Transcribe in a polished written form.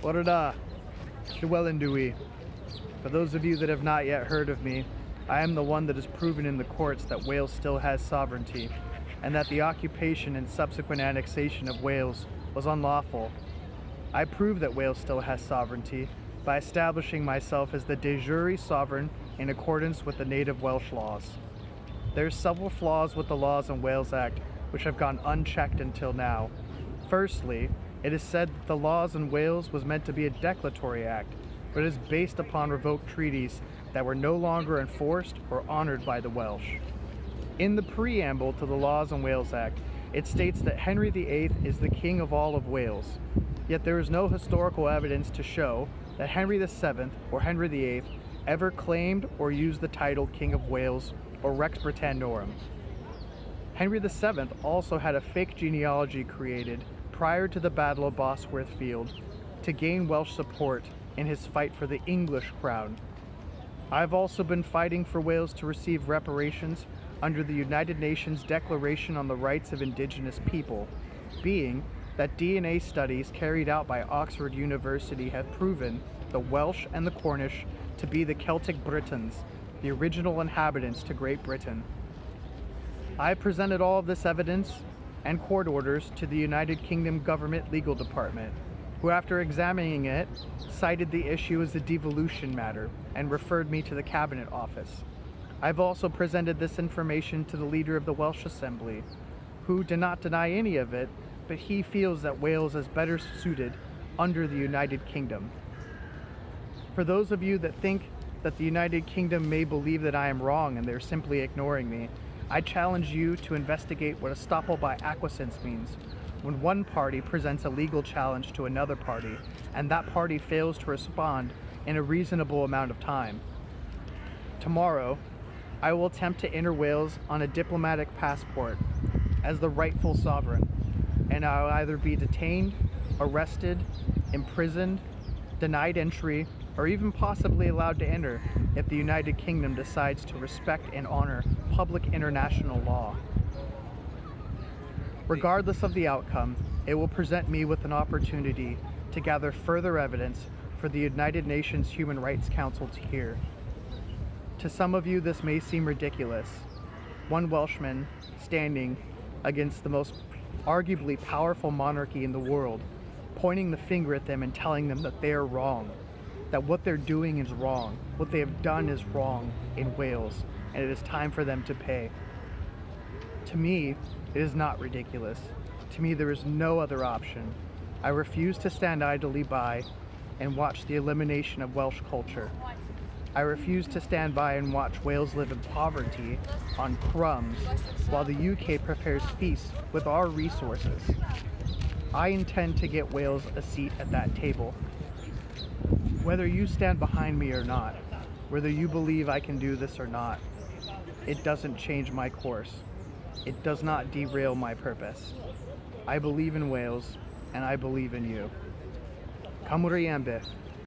Borda, Llywelyn. For those of you that have not yet heard of me, I am the one that has proven in the courts that Wales still has sovereignty, and that the occupation and subsequent annexation of Wales was unlawful. I prove that Wales still has sovereignty by establishing myself as the de jure sovereign in accordance with the native Welsh laws. There are several flaws with the Laws in Wales Act which have gone unchecked until now. Firstly, it is said that the Laws in Wales was meant to be a declaratory act, but is based upon revoked treaties that were no longer enforced or honored by the Welsh. In the preamble to the Laws in Wales Act, it states that Henry VIII is the King of all of Wales, yet there is no historical evidence to show that Henry VII or Henry VIII ever claimed or used the title King of Wales or Rex Britannorum. Henry VII also had a fake genealogy created prior to the Battle of Bosworth Field to gain Welsh support in his fight for the English crown. I've also been fighting for Wales to receive reparations under the United Nations Declaration on the Rights of Indigenous People, being that DNA studies carried out by Oxford University have proven the Welsh and the Cornish to be the Celtic Britons, the original inhabitants to Great Britain. I presented all of this evidence and court orders to the United Kingdom Government Legal Department, who, after examining it, cited the issue as a devolution matter and referred me to the Cabinet Office. I've also presented this information to the leader of the Welsh Assembly, who did not deny any of it, but he feels that Wales is better suited under the United Kingdom. For those of you that think that the United Kingdom may believe that I am wrong and they're simply ignoring me, I challenge you to investigate what estoppel by acquiescence means when one party presents a legal challenge to another party and that party fails to respond in a reasonable amount of time. Tomorrow, I will attempt to enter Wales on a diplomatic passport as the rightful sovereign, and I will either be detained, arrested, imprisoned, denied entry, or even possibly allowed to enter if the United Kingdom decides to respect and honor public international law. Regardless of the outcome, it will present me with an opportunity to gather further evidence for the United Nations Human Rights Council to hear. To some of you, this may seem ridiculous. One Welshman standing against the most arguably powerful monarchy in the world, pointing the finger at them and telling them that they are wrong, that what they're doing is wrong, what they have done is wrong in Wales, and it is time for them to pay. To me, it is not ridiculous. To me, there is no other option. I refuse to stand idly by and watch the elimination of Welsh culture. I refuse to stand by and watch Wales live in poverty on crumbs while the UK prepares feasts with our resources. I intend to get Wales a seat at that table. Whether you stand behind me or not, whether you believe I can do this or not, it doesn't change my course. It does not derail my purpose. I believe in Wales, and I believe in you. Cymru Ambell.